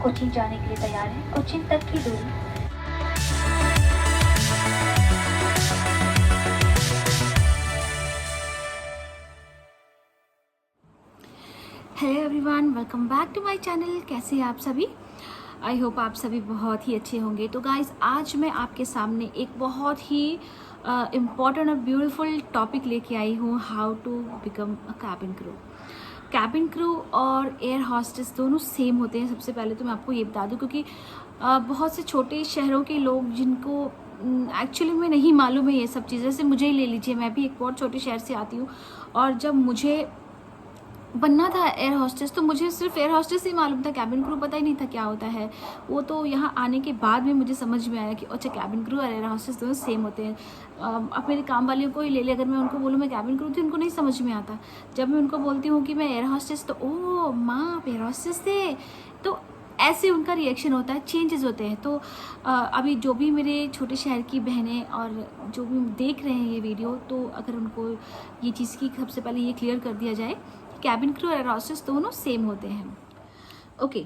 Coaching जाने के लिए तैयार हैं? कोचिंग तक की दूरी। Hello everyone, welcome back to my channel. कैसे हैं आप सभी? आई होप आप सभी बहुत ही अच्छे होंगे। तो गाइज, आज मैं आपके सामने एक बहुत ही इम्पॉर्टेंट और ब्यूटीफुल टॉपिक लेके आई हूँ, how to become a cabin crew. Cabin crew और एयर हॉस्टेस दोनों सेम होते हैं। सबसे पहले तो मैं आपको ये बता दूँ, क्योंकि बहुत से छोटे शहरों के लोग जिनको एक्चुअली में नहीं मालूम है ये सब चीज़ें। जैसे मुझे ही ले लीजिए, मैं भी एक बहुत छोटे शहर से आती हूँ, और जब मुझे बनना था एयर हॉस्टेस तो मुझे सिर्फ एयर हॉस्टेस ही मालूम था, कैबिन क्रू पता ही नहीं था क्या होता है। वो तो यहाँ आने के बाद में मुझे समझ में आया कि अच्छा, कैबिन क्रू और एयर हॉस्टेस दोनों सेम होते हैं। अब मेरे काम वालियों को ही ले ले, अगर मैं उनको बोलूँ मैं कैबिन क्रू थी, उनको नहीं समझ में आता। जब मैं उनको बोलती हूँ कि मैं एयर हॉस्टेस, तो ओ माँ, आप एयर हॉस्टेस थे, तो ऐसे उनका रिएक्शन होता है, चेंजेस होते हैं। तो अभी जो भी मेरे छोटे शहर की बहनें और जो भी देख रहे हैं ये वीडियो, तो अगर उनको ये चीज़ की सबसे पहले ये क्लियर कर दिया जाए, कैबिन क्रू और एयर हॉस्टेस दोनों सेम होते हैं। ओके,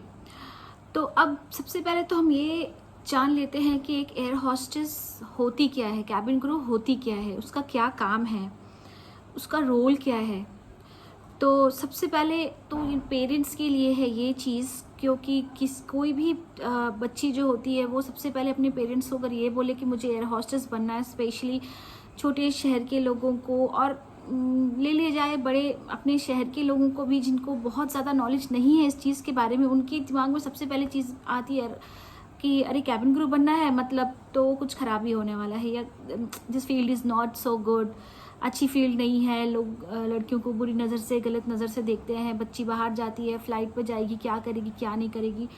तो अब सबसे पहले तो हम ये जान लेते हैं कि एक एयर हॉस्टेस होती क्या है, कैबिन क्रू होती क्या है, उसका क्या काम है, उसका रोल क्या है। तो सबसे पहले तो पेरेंट्स के लिए है ये चीज़, क्योंकि कोई भी बच्ची जो होती है वो सबसे पहले अपने पेरेंट्स को अगर ये बोले कि मुझे एयर हॉस्टेस बनना है, स्पेशली छोटे शहर के लोगों को, और ले लिया जाए बड़े अपने शहर के लोगों को भी, जिनको बहुत ज़्यादा नॉलेज नहीं है इस चीज़ के बारे में, उनके दिमाग में सबसे पहले चीज़ आती है कि अरे कैबिन क्रू बनना है मतलब तो कुछ खराबी होने वाला है, या this field is not so good, अच्छी फील्ड नहीं है। लोग लड़कियों को बुरी नज़र से, गलत नज़र से देखते हैं। बच्ची बाहर जाती है, फ्लाइट पर जाएगी, क्या करेगी क्या नहीं करेगी।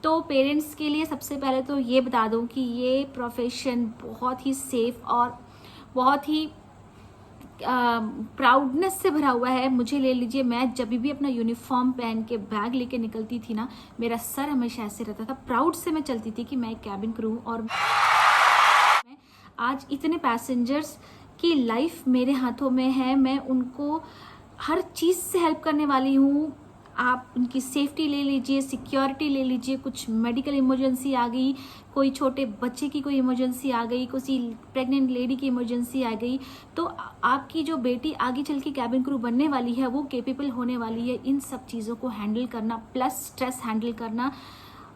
तो पेरेंट्स के लिए सबसे पहले तो ये बता दूं कि ये प्रोफेशन बहुत ही सेफ और बहुत ही प्राउडनेस से भरा हुआ है। मुझे ले लीजिए, मैं जब भी अपना यूनिफॉर्म पहन के बैग लेके निकलती थी ना, मेरा सर हमेशा ऐसे रहता था, प्राउड से मैं चलती थी कि मैं एक कैबिन क्रू हूँ, और मैं आज इतने पैसेंजर्स की लाइफ मेरे हाथों में है। मैं उनको हर चीज़ से हेल्प करने वाली हूँ। आप उनकी सेफ्टी ले लीजिए, सिक्योरिटी ले लीजिए, कुछ मेडिकल इमरजेंसी आ गई, कोई छोटे बच्चे की कोई इमरजेंसी आ गई, किसी प्रेग्नेंट लेडी की इमरजेंसी आ गई, तो आपकी जो बेटी आगे चल के कैबिन क्रू बनने वाली है वो केपेबल होने वाली है इन सब चीज़ों को हैंडल करना, प्लस स्ट्रेस हैंडल करना,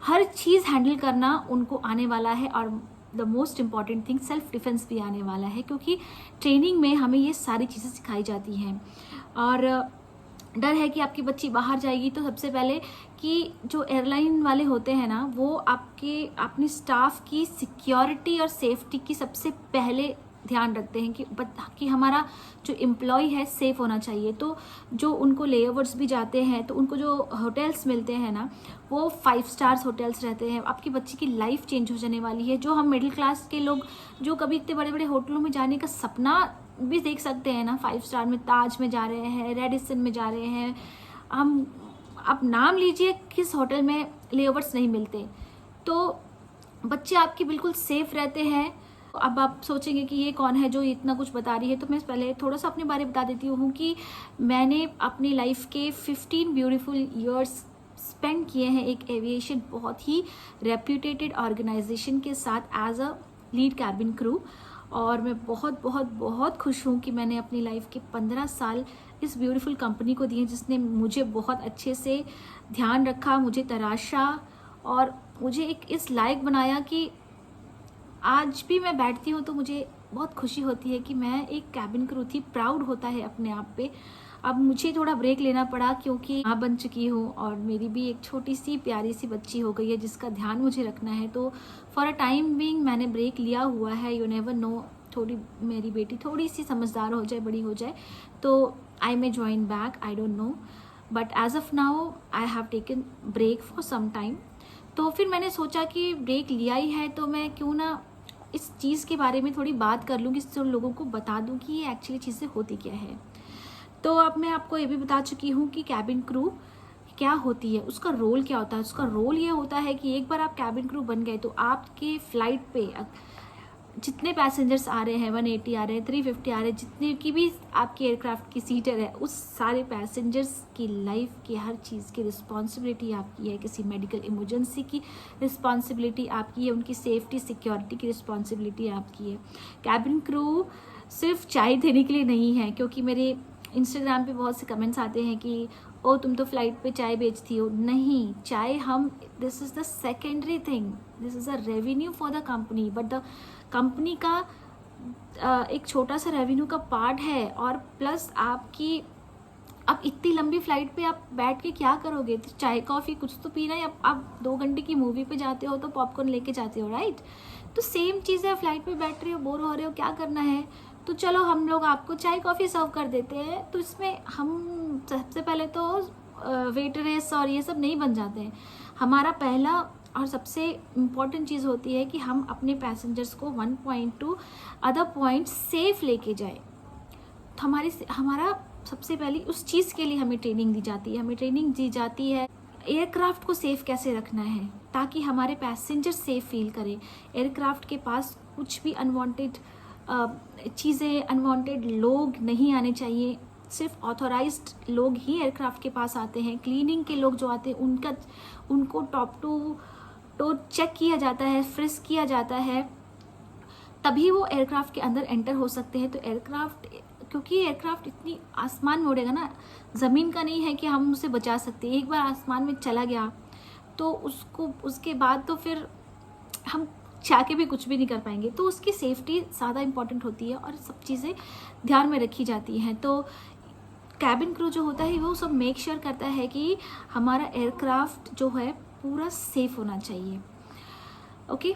हर चीज़ हैंडल करना उनको आने वाला है। और the most important thing, self defence भी आने वाला है, क्योंकि ट्रेनिंग में हमें ये सारी चीज़ें सिखाई जाती हैं। और डर है कि आपकी बच्ची बाहर जाएगी, तो सबसे पहले कि जो एयरलाइन वाले होते हैं ना, वो आपके अपने स्टाफ की सिक्योरिटी और सेफ्टी की सबसे पहले ध्यान रखते हैं कि हमारा जो एम्प्लॉय है सेफ होना चाहिए। तो जो उनको लेओवर्स भी जाते हैं, तो उनको जो होटल्स मिलते हैं ना, वो 5 स्टार्स होटल्स रहते हैं। आपकी बच्ची की लाइफ चेंज हो जाने वाली है। जो हम मिडिल क्लास के लोग जो कभी इतने बड़े बड़े होटलों में जाने का सपना भी देख सकते हैं ना, 5 स्टार में, ताज में जा रहे हैं, रेडिसन में जा रहे हैं हम, आप नाम लीजिए किस होटल में लेओवर्स नहीं मिलते। तो बच्चे आपके बिल्कुल सेफ रहते हैं। अब आप सोचेंगे कि ये कौन है जो इतना कुछ बता रही है, तो मैं पहले थोड़ा सा अपने बारे में बता देती हूँ कि मैंने अपनी लाइफ के 15 ब्यूटीफुल ईयर्स स्पेंड किए हैं एक एविएशन बहुत ही रेप्यूटेटेड ऑर्गेनाइजेशन के साथ as a lead cabin crew. और मैं बहुत बहुत बहुत खुश हूँ कि मैंने अपनी लाइफ के 15 साल इस ब्यूटीफुल कंपनी को दिए, जिसने मुझे बहुत अच्छे से ध्यान रखा, मुझे तराशा और मुझे एक इस लायक बनाया कि आज भी मैं बैठती हूँ तो मुझे बहुत खुशी होती है कि मैं एक कैबिन क्रू थी। प्राउड होता है अपने आप पे। अब मुझे थोड़ा ब्रेक लेना पड़ा, क्योंकि माँ बन चुकी हूँ और मेरी भी एक छोटी सी प्यारी सी बच्ची हो गई है जिसका ध्यान मुझे रखना है। तो फॉर अ टाइम बीइंग मैंने ब्रेक लिया हुआ है। यू नेवर नो, थोड़ी मेरी बेटी थोड़ी सी समझदार हो जाए, बड़ी हो जाए, तो I may join back, I don't know, but as of now I have taken break for some time. तो फिर मैंने सोचा कि ब्रेक लिया ही है तो मैं क्यों ना इस चीज़ के बारे में थोड़ी बात कर लूँ, कि लोगों को बता दूँ कि ये एक्चुअली चीज़ें होती क्या है। तो अब मैं आपको ये भी बता चुकी हूँ कि कैबिन क्रू क्या होती है, उसका रोल क्या होता है। उसका रोल ये होता है कि एक बार आप कैबिन क्रू बन गए तो आपके फ्लाइट पे जितने पैसेंजर्स आ रहे हैं, 180 आ रहे हैं, 350 आ रहे हैं, जितने की भी आपकी एयरक्राफ्ट की सीटर है, उस सारे पैसेंजर्स की लाइफ की हर चीज़ की रिस्पॉन्सिबिलिटी आपकी है। किसी मेडिकल इमरजेंसी की रिस्पॉन्सिबिलिटी आपकी है, उनकी सेफ्टी सिक्योरिटी की रिस्पॉन्सिबिलिटी आपकी है। कैबिन क्रू सिर्फ चाय देने के लिए नहीं है, क्योंकि मेरे इंस्टाग्राम पे बहुत से कमेंट्स आते हैं कि ओ तुम तो फ्लाइट पे चाय बेचती हो। नहीं, चाय हम, this is the secondary thing, this is a revenue for the company, but the company का एक छोटा सा रेवेन्यू का पार्ट है। और प्लस आपकी, अब इतनी लंबी फ्लाइट पे आप बैठ के क्या करोगे? तो चाय कॉफ़ी कुछ तो पीना है। आप 2 घंटे की मूवी पे जाते हो तो पॉपकॉर्न लेके जाते हो, राइट? तो सेम चीज़ है, फ्लाइट पे बैठ रहे हो, बोर हो रहे हो, क्या करना है? तो चलो हम लोग आपको चाय कॉफ़ी सर्व कर देते हैं। तो इसमें हम सबसे पहले तो वेटरेस और ये सब नहीं बन जाते हैं। हमारा पहला और सबसे इम्पॉर्टेंट चीज़ होती है कि हम अपने पैसेंजर्स को 1 point two other point safe लेके जाए। तो हमारा सबसे पहले उस चीज़ के लिए हमें ट्रेनिंग दी जाती है। हमें ट्रेनिंग दी जाती है एयरक्राफ्ट को सेफ़ कैसे रखना है, ताकि हमारे पैसेंजर सेफ़ फील करें। एयरक्राफ्ट के पास कुछ भी अनवांटेड चीज़ें, अनवांटेड लोग नहीं आने चाहिए। सिर्फ ऑथोराइज्ड लोग ही एयरक्राफ्ट के पास आते हैं। क्लीनिंग के लोग जो आते हैं उनको टॉप टू चेक किया जाता है, फ्रिस्क किया जाता है, तभी वो एयरक्राफ्ट के अंदर एंटर हो सकते हैं। तो एयरक्राफ्ट, क्योंकि एयरक्राफ्ट इतनी आसमान में उड़ेगा ना, ज़मीन का नहीं है कि हम उसे बचा सकते हैं। एक बार आसमान में चला गया तो उसके बाद तो फिर हम चाह के भी कुछ भी नहीं कर पाएंगे। तो उसकी सेफ्टी ज़्यादा इम्पॉर्टेंट होती है और सब चीज़ें ध्यान में रखी जाती हैं। तो कैबिन क्रू जो होता है वो सब मेक श्योर करता है कि हमारा एयरक्राफ्ट जो है पूरा सेफ होना चाहिए। ओके,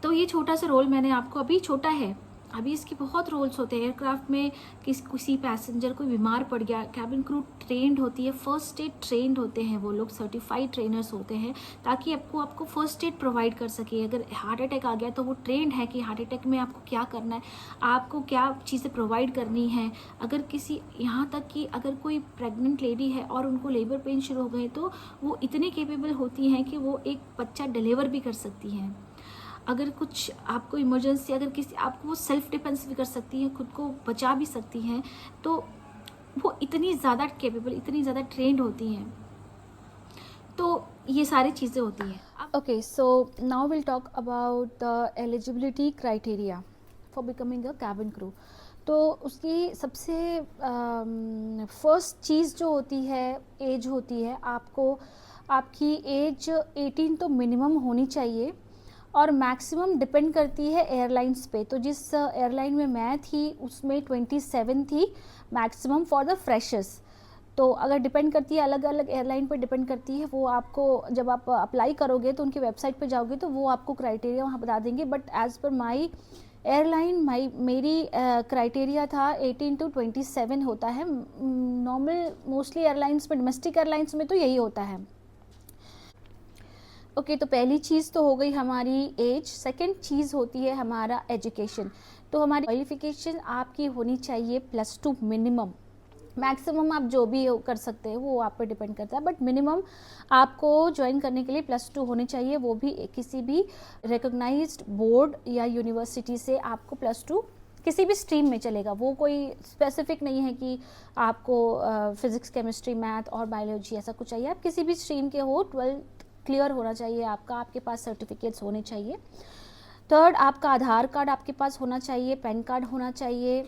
तो ये छोटा सा रोल मैंने आपको, अभी छोटा है, अभी इसके बहुत रोल्स होते हैं एयरक्राफ्ट में। किसी पैसेंजर को बीमार पड़ गया, कैबिन क्रू ट्रेंड होती है, फर्स्ट एड ट्रेंड होते हैं वो लोग, सर्टिफाइड ट्रेनर्स होते हैं, ताकि आपको फर्स्ट एड प्रोवाइड कर सके। अगर हार्ट अटैक आ गया तो वो ट्रेंड है कि हार्ट अटैक में आपको क्या करना है, आपको क्या चीज़ें प्रोवाइड करनी है। अगर यहाँ तक कि अगर कोई प्रेग्नेंट लेडी है और उनको लेबर पेन शुरू हो गए तो वो इतनी केपेबल होती हैं कि वो एक बच्चा डिलीवर भी कर सकती हैं। अगर कुछ आपको इमरजेंसी, अगर किसी आपको, वो सेल्फ डिफेंस भी कर सकती हैं, खुद को बचा भी सकती हैं। तो वो इतनी ज़्यादा केपेबल, इतनी ज़्यादा ट्रेंड होती हैं। तो ये सारी चीज़ें होती हैं। Okay, so now we'll talk about the eligibility criteria for becoming a cabin crew. तो उसकी सबसे फर्स्ट चीज़ जो होती है, एज होती है। आपकी एज 18 तो मिनिमम होनी चाहिए, और मैक्सिमम डिपेंड करती है एयरलाइंस पे। तो जिस एयरलाइन में मैं थी उसमें 27 थी मैक्सिमम फॉर द फ्रेशर्स। तो अगर डिपेंड करती है, अलग अलग एयरलाइन पर डिपेंड करती है। वो आपको जब आप अप्लाई करोगे तो उनकी वेबसाइट पे जाओगे तो वो आपको क्राइटेरिया वहाँ बता देंगे। But as per my airline, मेरी क्राइटेरिया था 18 to 27 होता है। नॉर्मल मोस्टली एयरलाइंस में, डोमेस्टिक एयरलाइंस में तो यही होता है। ओके, तो पहली चीज़ तो हो गई हमारी एज। सेकंड चीज़ होती है हमारा एजुकेशन। तो हमारी क्वालिफिकेशन आपकी होनी चाहिए +2 मिनिमम। मैक्सिमम आप जो भी कर सकते हैं वो आप पर डिपेंड करता है, बट मिनिमम आपको ज्वाइन करने के लिए +2 होने चाहिए, वो भी किसी भी रिकॉग्नाइज्ड बोर्ड या यूनिवर्सिटी से। आपको +2 किसी भी स्ट्रीम में चलेगा, वो कोई स्पेसिफिक नहीं है कि आपको फिज़िक्स, केमिस्ट्री, मैथ और बायोलॉजी ऐसा कुछ चाहिए। आप किसी भी स्ट्रीम के हो, 12th क्लियर होना चाहिए आपके पास सर्टिफिकेट्स होने चाहिए। थर्ड, आपका आधार कार्ड आपके पास होना चाहिए, पैन कार्ड होना चाहिए।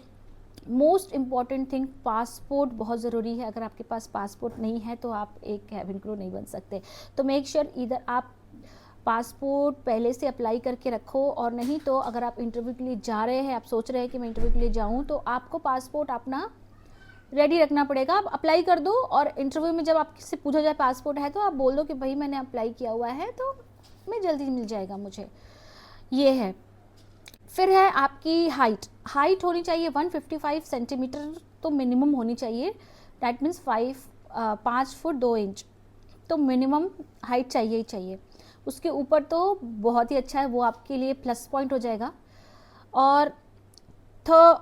मोस्ट इम्पॉर्टेंट थिंग, पासपोर्ट बहुत ज़रूरी है। अगर आपके पास पासपोर्ट नहीं है तो आप एक कैबिन क्रू नहीं बन सकते। तो मेक श्योर इधर आप पासपोर्ट पहले से अप्लाई करके रखो, और नहीं तो अगर आप इंटरव्यू के लिए जा रहे हैं, आप सोच रहे हैं कि मैं इंटरव्यू के लिए जाऊँ, तो आपको पासपोर्ट अपना रेडी रखना पड़ेगा। आप अप्लाई कर दो, और इंटरव्यू में जब आपसे पूछा जाए पासपोर्ट है तो आप बोल दो कि भाई मैंने अप्लाई किया हुआ है, तो मैं जल्दी मिल जाएगा मुझे। ये है। फिर है आपकी हाइट होनी चाहिए 155 सेंटीमीटर तो मिनिमम होनी चाहिए। डैट मीन्स 5 फुट 2 इंच तो मिनिमम हाइट चाहिए ही चाहिए। उसके ऊपर तो बहुत ही अच्छा है, वो आपके लिए प्लस पॉइंट हो जाएगा। और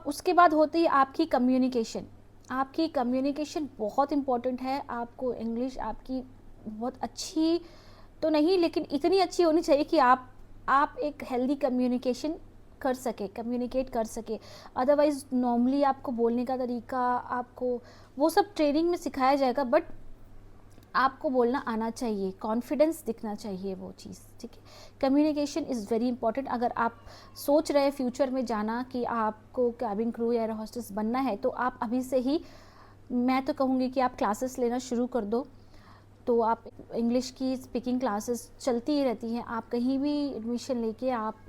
उसके बाद होती है आपकी कम्युनिकेशन। आपकी कम्युनिकेशन बहुत इम्पॉर्टेंट है। आपको इंग्लिश आपकी बहुत अच्छी तो नहीं, लेकिन इतनी अच्छी होनी चाहिए कि आप एक हेल्दी कम्युनिकेशन कर सके, कम्युनिकेट कर सके। अदरवाइज़ नॉर्मली आपको बोलने का तरीका, आपको वो सब ट्रेनिंग में सिखाया जाएगा, बट आपको बोलना आना चाहिए, कॉन्फिडेंस दिखना चाहिए वो चीज़, ठीक है। Communication is very important. अगर आप सोच रहे हैं फ्यूचर में जाना कि आपको कैबिन क्रू या एयर होस्टेस बनना है, तो आप अभी से ही, मैं तो कहूँगी कि आप क्लासेस लेना शुरू कर दो। तो आप इंग्लिश की स्पीकिंग क्लासेस चलती ही रहती हैं, आप कहीं भी एडमिशन लेके आप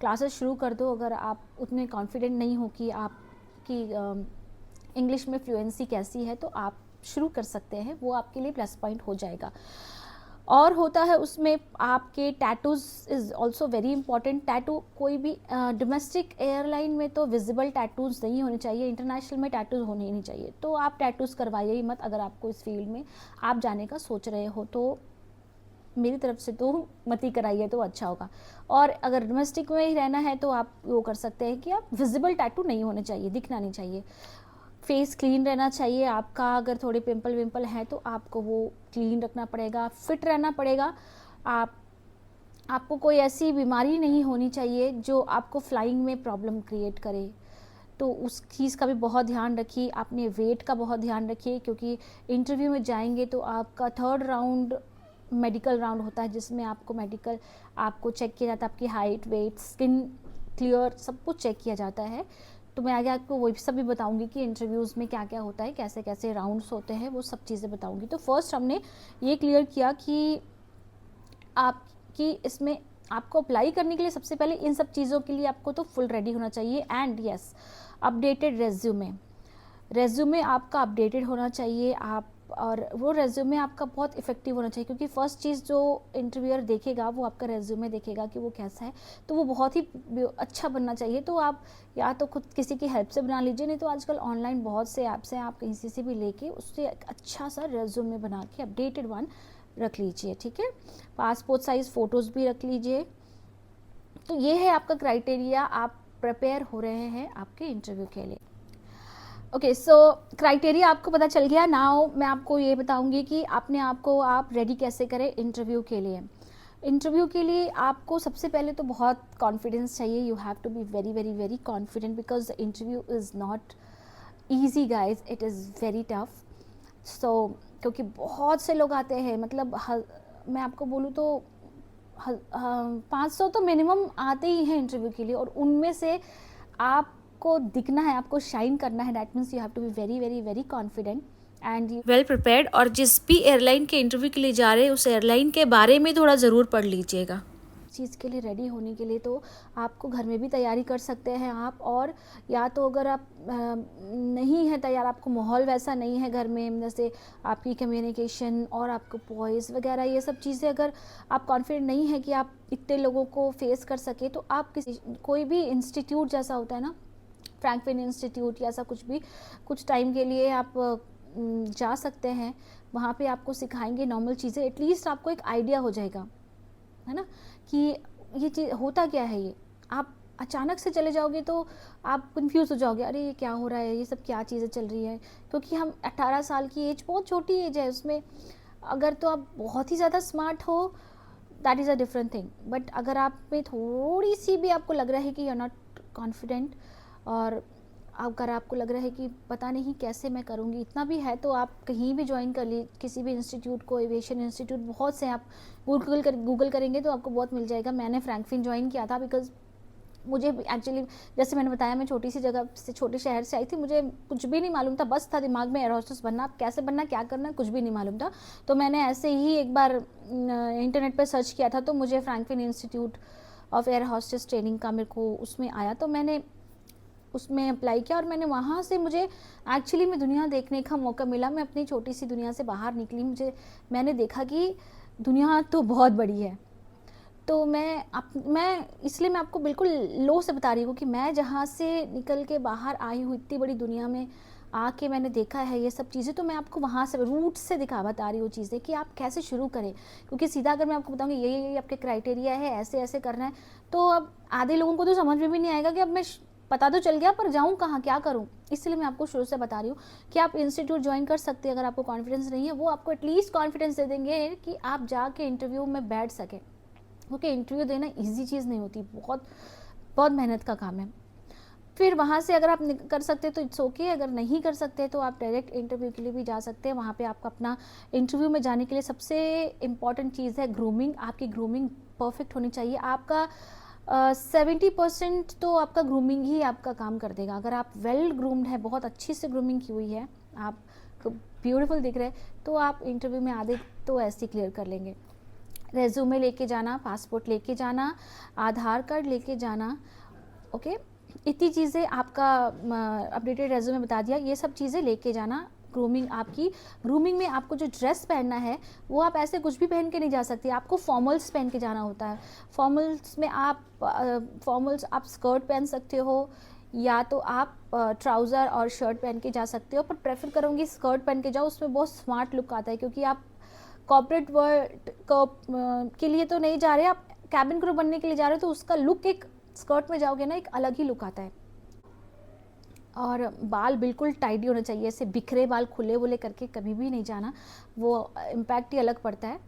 क्लासेस शुरू कर दो। अगर आप उतने कॉन्फिडेंट नहीं हो कि आपकी इंग्लिश में फ्लुएंसी कैसी है, तो आप शुरू कर सकते हैं, वो आपके लिए प्लस पॉइंट हो जाएगा। और होता है उसमें आपके tattoos is also very important. Tattoo कोई भी डोमेस्टिक एयरलाइन में तो विजिबल टैटूज़ नहीं होने चाहिए, इंटरनेशनल में टैटूज़ होने ही नहीं चाहिए। तो आप टैटूज़ करवाइए ही मत। अगर आपको इस फील्ड में आप जाने का सोच रहे हो तो मेरी तरफ से तो मत ही कराइए तो अच्छा होगा। और अगर डोमेस्टिक में ही रहना है तो आप वो कर सकते हैं कि आप विजिबल टैटू नहीं होने चाहिए, दिखना नहीं चाहिए। फेस क्लीन रहना चाहिए आपका। अगर थोड़े पिंपल विंपल हैं तो आपको वो क्लीन रखना पड़ेगा, फिट रहना पड़ेगा। आपको कोई ऐसी बीमारी नहीं होनी चाहिए जो आपको फ्लाइंग में प्रॉब्लम क्रिएट करे, तो उस चीज़ का भी बहुत ध्यान रखिए। अपने वेट का बहुत ध्यान रखिए, क्योंकि इंटरव्यू में जाएंगे तो आपका 3rd राउंड मेडिकल राउंड होता है, जिसमें आपको चेक किया जाता है, आपकी हाइट, वेट, स्किन क्लियर, सब कुछ चेक किया जाता है। तो मैं आगे आपको वो सब भी बताऊंगी कि इंटरव्यूज़ में क्या क्या होता है, कैसे कैसे राउंड्स होते हैं, वो सब चीज़ें बताऊंगी। तो फर्स्ट हमने ये क्लियर किया कि आपकी इसमें आपको अप्लाई करने के लिए सबसे पहले इन सब चीज़ों के लिए आपको तो फुल रेडी होना चाहिए। एंड यस, अपडेटेड रेज्यूमे आपका अपडेटेड होना चाहिए। और वो रेज्यूमे आपका बहुत इफेक्टिव होना चाहिए, क्योंकि फर्स्ट चीज़ जो इंटरव्यूअर देखेगा वो आपका रेज्यूमे देखेगा कि वो कैसा है, तो वो बहुत ही अच्छा बनना चाहिए। तो आप या तो खुद किसी की हेल्प से बना लीजिए, नहीं तो आजकल ऑनलाइन बहुत से ऐप्स हैं, आप कहीं से भी लेके उससे एक अच्छा सा रेज्यूमे बना के अपडेटेड वन रख लीजिए, ठीक है। पासपोर्ट साइज़ फ़ोटोज़ भी रख लीजिए। तो ये है आपका क्राइटेरिया, आप प्रिपेयर हो रहे हैं आपके इंटरव्यू के लिए। ओके, सो क्राइटेरिया आपको पता चल गया। नाउ मैं आपको ये बताऊंगी कि अपने आप को आप रेडी कैसे करें इंटरव्यू के लिए। इंटरव्यू के लिए आपको सबसे पहले तो बहुत कॉन्फिडेंस चाहिए। You have to be very very very confident, because the interview is not easy guys, it is very tough. So क्योंकि बहुत से लोग आते हैं, मतलब मैं आपको बोलूँ तो 500 तो मिनिमम आते ही हैं इंटरव्यू के लिए, और उनमें से आपको दिखना है, आपको शाइन करना है। That means you have to be very very very confident and well prepared. और जिस भी एयरलाइन के इंटरव्यू के लिए जा रहे हैं उस एयरलाइन के बारे में थोड़ा ज़रूर पढ़ लीजिएगा। चीज़ के लिए रेडी होने के लिए तो आपको घर में भी तैयारी कर सकते हैं आप, और या तो अगर आप नहीं है तैयार, आपको माहौल वैसा नहीं है घर में, जैसे आपकी कम्युनिकेशन और आपको वॉइस वगैरह ये सब चीज़ें, अगर आप कॉन्फिडेंट नहीं है कि आप इतने लोगों को फेस कर सके, तो आप कोई भी इंस्टीट्यूट जैसा होता है ना, फ्रैंकफिन इंस्टीट्यूट या ऐसा कुछ भी, कुछ टाइम के लिए आप जा सकते हैं। वहाँ पे आपको सिखाएंगे नॉर्मल चीज़ें, एटलीस्ट आपको एक आइडिया हो जाएगा, है ना, कि ये चीज़ होता क्या है। ये आप अचानक से चले जाओगे तो आप कंफ्यूज हो जाओगे, अरे ये क्या हो रहा है, ये सब क्या चीज़ें चल रही है। क्योंकि हम 18 साल की एज बहुत छोटी एज है, उसमें अगर तो आप बहुत ही ज़्यादा स्मार्ट हो, that is a different thing. But अगर आप में थोड़ी सी भी आपको लग रहा है कि यू आर नॉट कॉन्फिडेंट, और अगर आपको लग रहा है कि पता नहीं कैसे मैं करूँगी, इतना भी है, तो आप कहीं भी ज्वाइन कर ली, किसी भी इंस्टीट्यूट को, एविएशन इंस्टीट्यूट बहुत से, आप गूगल करेंगे तो आपको बहुत मिल जाएगा। मैंने फ्रैंकफिन ज्वाइन किया था बिकॉज मुझे एक्चुअली, जैसे मैंने बताया, मैं छोटी सी जगह से, छोटे शहर से आई थी, मुझे कुछ भी नहीं मालूम था, बस था दिमाग में एयर होस्टेस बनना, कैसे बनना, क्या करना, कुछ भी नहीं मालूम था। तो मैंने ऐसे ही एक बार इंटरनेट पर सर्च किया था, तो मुझे Frankfinn institute of air hostess training का मेरे को उसमें आया, तो मैंने उसमें अप्लाई किया, और मैंने वहाँ से, मुझे एक्चुअली में दुनिया देखने का मौका मिला। मैं अपनी छोटी सी दुनिया से बाहर निकली, मैंने देखा कि दुनिया तो बहुत बड़ी है। तो मैं इसलिए मैं आपको बिल्कुल लो से बता रही हूँ कि मैं जहाँ से निकल के बाहर आई हूँ, इतनी बड़ी दुनिया में आके मैंने देखा है ये सब चीज़ें, तो मैं आपको वहाँ से रूट से बता रही हूँ चीज़ें कि आप कैसे शुरू करें। क्योंकि सीधा अगर मैं आपको बताऊँगी ये आपके क्राइटेरिया है, ऐसे ऐसे करना है, तो अब आधे लोगों को तो समझ में भी नहीं आएगा कि अब मैं, पता तो चल गया पर जाऊँ कहाँ, क्या करूँ। इसलिए मैं आपको शुरू से बता रही हूँ कि आप इंस्टीट्यूट ज्वाइन कर सकते हैं। अगर आपको कॉन्फिडेंस नहीं है, वो आपको एटलीस्ट कॉन्फिडेंस दे देंगे कि आप जाके इंटरव्यू में बैठ सकें, क्योंकि इंटरव्यू देना इजी चीज़ नहीं होती, बहुत बहुत मेहनत का काम है। फिर वहाँ से अगर आप कर सकते हैं तो इट्स ओके, अगर नहीं कर सकते तो आप डायरेक्ट इंटरव्यू के लिए भी जा सकते हैं। वहाँ पे आपका अपना इंटरव्यू में जाने के लिए सबसे इम्पॉर्टेंट चीज़ है ग्रूमिंग। आपकी ग्रूमिंग परफेक्ट होनी चाहिए। आपका 70% तो आपका ग्रूमिंग ही आपका काम कर देगा। अगर आप वेल ग्रूम्ड है, बहुत अच्छी से ग्रूमिंग की हुई है, आप ब्यूटीफुल दिख रहे हैं, तो आप इंटरव्यू में आधे तो ऐसे ही क्लियर कर लेंगे। रेज्यूमे लेके जाना, पासपोर्ट लेके जाना, आधार कार्ड लेके जाना, ओके, इतनी चीज़ें आपका अपडेटेड रेज्यूमे बता दिया, ये सब चीज़ें लेके जाना। ग्रूमिंग आपकी, ग्रूमिंग में आपको जो ड्रेस पहनना है वो आप ऐसे कुछ भी पहन के नहीं जा सकती, आपको फॉर्मल्स पहन के जाना होता है। फॉर्मल्स में आप स्कर्ट पहन सकते हो या तो आप ट्राउज़र और शर्ट पहन के जा सकते हो, पर प्रेफर करूँगी स्कर्ट पहन के जाओ, उसमें बहुत स्मार्ट लुक आता है। क्योंकि आप कॉर्पोरेट वर्ल्ड के लिए तो नहीं जा रहे, आप कैबिन क्रू बनने के लिए जा रहे हो, तो उसका लुक एक स्कर्ट में जाओगे ना, एक अलग ही लुक आता है। और बाल बिल्कुल टाइडी होने चाहिए, ऐसे बिखरे बाल खुले वुले करके कभी भी नहीं जाना, वो इम्पैक्ट ही अलग पड़ता है।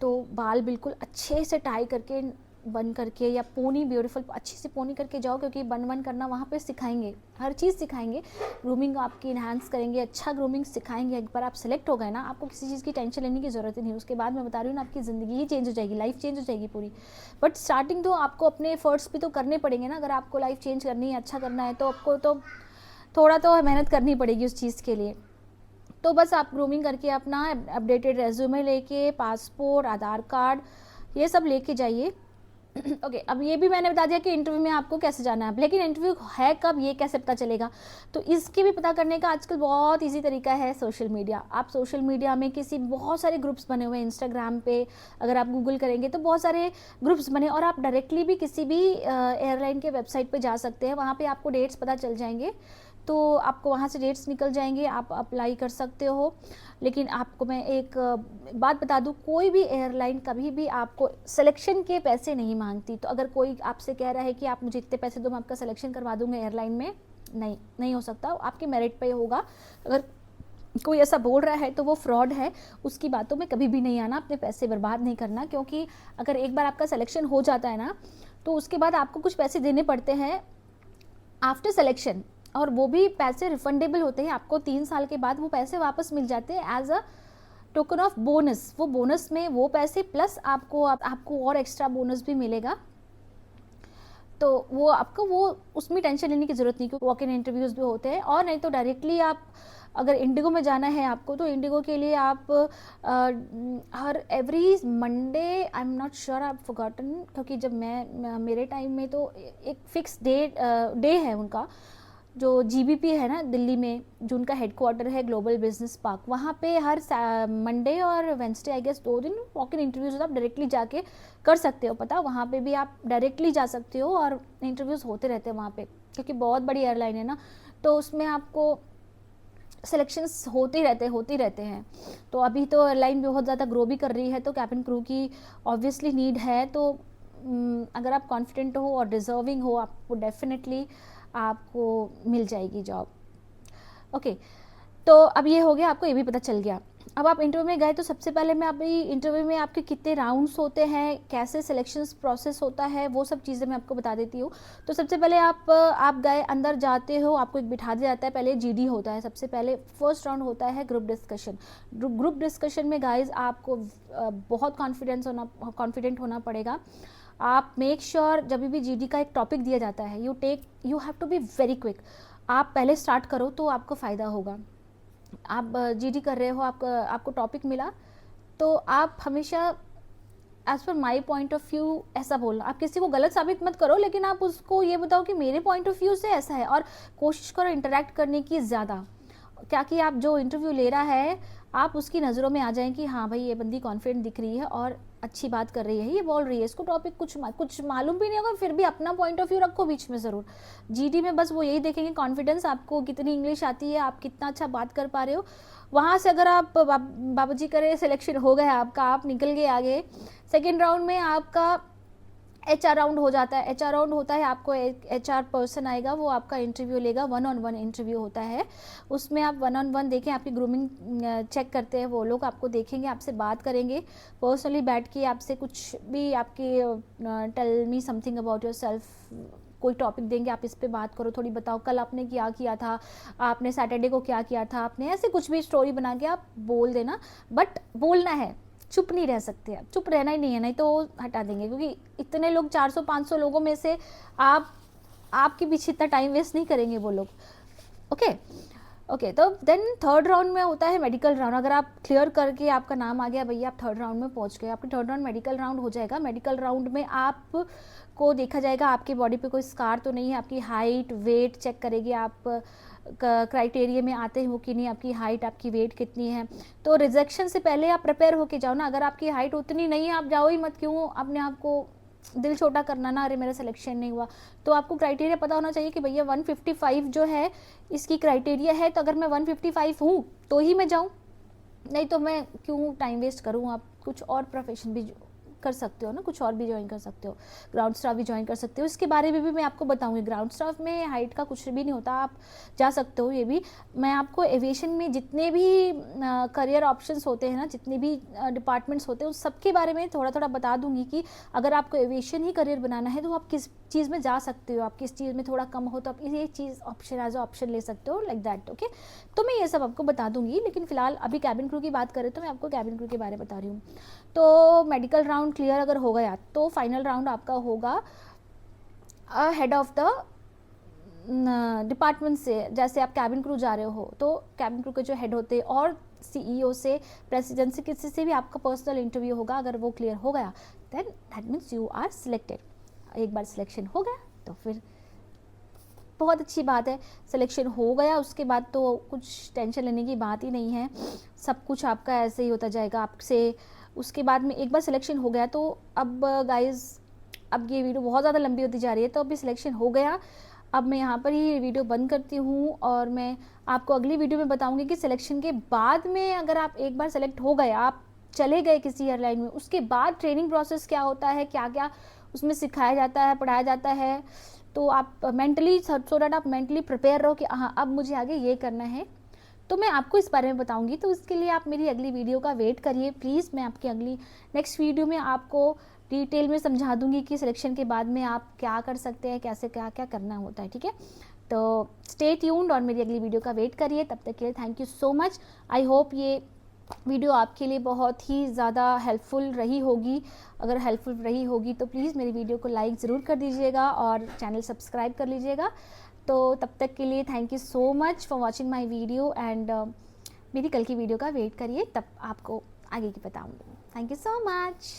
तो बाल बिल्कुल अच्छे से टाई करके बन करके, या पोनी ब्यूटीफुल अच्छी से पोनी करके जाओ, क्योंकि बन करना वहाँ पे सिखाएंगे, हर चीज़ सिखाएंगे, ग्रूमिंग आपकी इन्हांस करेंगे, अच्छा ग्रूमिंग सिखाएंगे। एक बार आप सेलेक्ट हो गए ना, आपको किसी चीज़ की टेंशन लेने की ज़रूरत ही नहीं। उसके बाद मैं बता रही हूँ ना, आपकी ज़िंदगी ही चेंज हो जाएगी, लाइफ चेंज हो जाएगी पूरी। बट स्टार्टिंग तो आपको अपने एफर्ट्स भी तो करने पड़ेंगे ना। अगर आपको लाइफ चेंज करनी है, अच्छा करना है, तो आपको तो थोड़ा तो मेहनत करनी पड़ेगी उस चीज़ के लिए। तो बस आप ग्रूमिंग करके अपना अपडेटेड रेज्यूमे लेके, पासपोर्ट, आधार कार्ड, ये सब लेके जाइए। ओके, अब ये भी मैंने बता दिया कि इंटरव्यू में आपको कैसे जाना है, लेकिन इंटरव्यू है कब, ये कैसे पता चलेगा? तो इसके भी पता करने का आजकल बहुत इजी तरीका है, सोशल मीडिया। आप सोशल मीडिया में बहुत सारे ग्रुप्स बने हुए हैं, इंस्टाग्राम पे अगर आप गूगल करेंगे तो बहुत सारे ग्रुप्स बने, और आप डायरेक्टली भी किसी भी एयरलाइन के वेबसाइट पे जा सकते हैं। वहाँ पे आपको डेट्स पता चल जाएंगे, तो आपको वहाँ से डेट्स निकल जाएंगे, आप अप्लाई कर सकते हो। लेकिन आपको मैं एक बात बता दूँ, कोई भी एयरलाइन कभी भी आपको सिलेक्शन के पैसे नहीं मांगती। तो अगर कोई आपसे कह रहा है कि आप मुझे इतने पैसे दो, मैं आपका सिलेक्शन करवा दूँगा एयरलाइन में, नहीं हो सकता, आपके मेरिट पे होगा। अगर कोई ऐसा बोल रहा है तो वो फ्रॉड है, उसकी बातों में कभी भी नहीं आना, अपने पैसे बर्बाद नहीं करना। क्योंकि अगर एक बार आपका सिलेक्शन हो जाता है ना, तो उसके बाद आपको कुछ पैसे देने पड़ते हैं आफ्टर सिलेक्शन, और वो भी पैसे रिफंडेबल होते हैं। आपको 3 साल के बाद वो पैसे वापस मिल जाते हैं as a token of bonus. वो बोनस में वो पैसे प्लस आपको और एक्स्ट्रा बोनस भी मिलेगा। तो वो आपको उसमें टेंशन लेने की ज़रूरत नहीं, क्योंकि वॉक इन इंटरव्यूज़ भी होते हैं। और नहीं तो डायरेक्टली आप अगर इंडिगो में जाना है आपको, तो इंडिगो के लिए आप हर every Monday, I am not sure, I have forgotten, क्योंकि जब मेरे टाइम में तो एक फिक्स डे है उनका, जो जीबीपी है ना दिल्ली में, जो उनका हेडक्वार्टर है ग्लोबल बिजनेस पार्क, वहाँ पे हर मंडे और वेंसडे आई गेस 2 दिन वॉक इन इंटरव्यूज़ आप डायरेक्टली जाके कर सकते हो। पता, वहाँ पे भी आप डायरेक्टली जा सकते हो और इंटरव्यूज़ होते रहते हैं वहाँ पे, क्योंकि बहुत बड़ी एयरलाइन है ना, तो उसमें आपको सिलेक्शंस होते रहते हैं। तो अभी तो एयरलाइन बहुत ज़्यादा ग्रो भी कर रही है, तो कैबिन क्रू की ऑब्वियसली नीड है। तो अगर आप कॉन्फिडेंट हो और डिज़र्विंग हो, आपको डेफिनेटली आपको मिल जाएगी जॉब। ओके, तो अब ये हो गया, आपको ये भी पता चल गया। अब आप इंटरव्यू में गए, तो सबसे पहले मैं अभी इंटरव्यू में आपके कितने राउंड्स होते हैं, कैसे सिलेक्शन प्रोसेस होता है, वो सब चीज़ें मैं आपको बता देती हूँ। तो सबसे पहले आप गए, अंदर जाते हो, आपको एक बिठा दिया जाता है, पहले जीडी होता है। सबसे पहले फर्स्ट राउंड होता है ग्रुप डिस्कशन। ग्रुप डिस्कशन में गाइज आपको बहुत कॉन्फिडेंट होना पड़ेगा। आप मेक श्योर जब भी जीडी का एक टॉपिक दिया जाता है, you have to be very quick. आप पहले स्टार्ट करो तो आपको फ़ायदा होगा। आप जीडी कर रहे हो, आपको टॉपिक मिला, तो आप हमेशा as per my point of view ऐसा बोलना। आप किसी को गलत साबित मत करो, लेकिन आप उसको ये बताओ कि मेरे पॉइंट ऑफ व्यू से ऐसा है, और कोशिश करो इंटरेक्ट करने की ज़्यादा, क्या कि आप जो इंटरव्यू ले रहा है, आप उसकी नज़रों में आ जाएं कि हाँ भाई, ये बंदी कॉन्फिडेंट दिख रही है और अच्छी बात कर रही है, ये बोल रही है, इसको टॉपिक कुछ मालूम भी नहीं होगा, फिर भी अपना पॉइंट ऑफ व्यू रखो बीच में ज़रूर। जीडी में बस वो यही देखेंगे, कॉन्फिडेंस, आपको कितनी इंग्लिश आती है, आप कितना अच्छा बात कर पा रहे हो। वहाँ से अगर आप बाबूजी करे सिलेक्शन हो गया आपका, आप निकल गए आगे। सेकेंड राउंड में आपका HR राउंड हो जाता है। HR राउंड होता है, आपको एक HR पर्सन आएगा, वो आपका इंटरव्यू लेगा, 1-on-1 इंटरव्यू होता है। उसमें आप 1-on-1 देखें, आपकी ग्रूमिंग चेक करते हैं वो लोग, आपको देखेंगे, आपसे बात करेंगे, पर्सनली बैठ के आपसे कुछ भी, आपके tell me something about yourself, कोई टॉपिक देंगे, आप इस पे बात करो, थोड़ी बताओ कल आपने क्या किया था, आपने सैटरडे को क्या किया था, आपने ऐसे कुछ भी स्टोरी बना के आप बोल देना, बट बोलना है, चुप नहीं रह सकते आप, चुप रहना ही नहीं है, नहीं तो हटा देंगे, क्योंकि इतने लोग 400-500 लोगों में से आपके पीछे इतना टाइम वेस्ट नहीं करेंगे वो लोग। ओके, तो देन थर्ड राउंड में होता है मेडिकल राउंड। अगर आप क्लियर करके आपका नाम आ गया भैया, आप थर्ड राउंड में पहुंच गए, आपके थर्ड राउंड मेडिकल राउंड हो जाएगा। मेडिकल राउंड में आपको देखा जाएगा आपकी बॉडी पे कोई स्कार तो नहीं है, आपकी हाइट वेट चेक करेगी, आप क्राइटेरिया में आते हो कि नहीं, आपकी हाइट आपकी वेट कितनी है। तो रिजेक्शन से पहले आप प्रिपेयर होके जाओ ना, अगर आपकी हाइट उतनी नहीं है आप जाओ ही मत, क्यों अपने आप को दिल छोटा करना ना, अरे मेरा सिलेक्शन नहीं हुआ। तो आपको क्राइटेरिया पता होना चाहिए कि भैया 155 जो है इसकी क्राइटेरिया है, तो अगर मैं 155 हूँ तो ही मैं जाऊँ, नहीं तो मैं क्यों टाइम वेस्ट करूँ। आप कुछ और प्रोफेशन भी कर सकते हो ना, कुछ और भी ज्वाइन कर सकते हो, ग्राउंड स्टाफ भी ज्वाइन कर सकते हो, इसके बारे में भी मैं आपको बताऊंगी। ग्राउंड स्टाफ में हाइट का कुछ भी नहीं होता, आप जा सकते हो। ये भी मैं आपको एविएशन में जितने भी करियर ऑप्शंस होते हैं ना, जितने भी डिपार्टमेंट्स होते हैं उन सब के बारे में थोड़ा थोड़ा बता दूंगी कि अगर आपको एविएशन ही करियर बनाना है तो आप किस चीज़ में जा सकते हो, आप किस चीज़ में थोड़ा कम हो तो आप ये चीज़ ऑप्शन एज ऑप्शन ले सकते हो, लाइक दैट। ओके, तो मैं ये सब आपको बता दूंगी, लेकिन फिलहाल अभी कैबिन क्रू की बात करें तो मैं आपको कैबिन क्रू के बारे में बता रही हूँ। तो मेडिकल राउंड क्लियर अगर हो गया तो फाइनल राउंड आपका होगा हेड ऑफ द डिपार्टमेंट से। जैसे आप कैबिन क्रू जा रहे हो तो कैबिन क्रू के जो हेड होते हैं और सीईओ से, प्रेसिडेंट से, किसी से भी आपका पर्सनल इंटरव्यू होगा। अगर वो क्लियर हो गया then that means you are selected. एक बार सिलेक्शन हो गया तो फिर बहुत अच्छी बात है, सिलेक्शन हो गया उसके बाद तो कुछ टेंशन लेने की बात ही नहीं है, सब कुछ आपका ऐसे ही होता जाएगा आपसे। उसके बाद में एक बार सिलेक्शन हो गया तो अब गाइज, अब ये वीडियो बहुत ज़्यादा लंबी होती जा रही है, तो अभी सिलेक्शन हो गया, अब मैं यहाँ पर ही वीडियो बंद करती हूँ और मैं आपको अगली वीडियो में बताऊँगी कि सिलेक्शन के बाद में अगर आप एक बार सेलेक्ट हो गए, आप चले गए किसी एयरलाइन में, उसके बाद ट्रेनिंग प्रोसेस क्या होता है, क्या क्या उसमें सिखाया जाता है, पढ़ाया जाता है, तो आप मेंटली सो दैट आप मेंटली प्रिपेयर रहो कि हाँ अब मुझे आगे ये करना है, तो मैं आपको इस बारे में बताऊंगी। तो इसके लिए आप मेरी अगली वीडियो का वेट करिए प्लीज़। मैं आपकी अगली नेक्स्ट वीडियो में आपको डिटेल में समझा दूंगी कि सिलेक्शन के बाद में आप क्या कर सकते हैं, कैसे क्या क्या करना होता है, ठीक है। तो स्टे ट्यून्ड और मेरी अगली वीडियो का वेट करिए। तब तक के लिए thank you so much. I hope ये वीडियो आपके लिए बहुत ही ज़्यादा हेल्पफुल रही होगी। अगर हेल्पफुल रही होगी तो प्लीज़ मेरी वीडियो को लाइक ज़रूर कर दीजिएगा और चैनल सब्सक्राइब कर लीजिएगा। तो तब तक के लिए thank you so much for watching my video and मेरी कल की वीडियो का वेट करिए, तब आपको आगे की बताऊँगी। Thank you so much.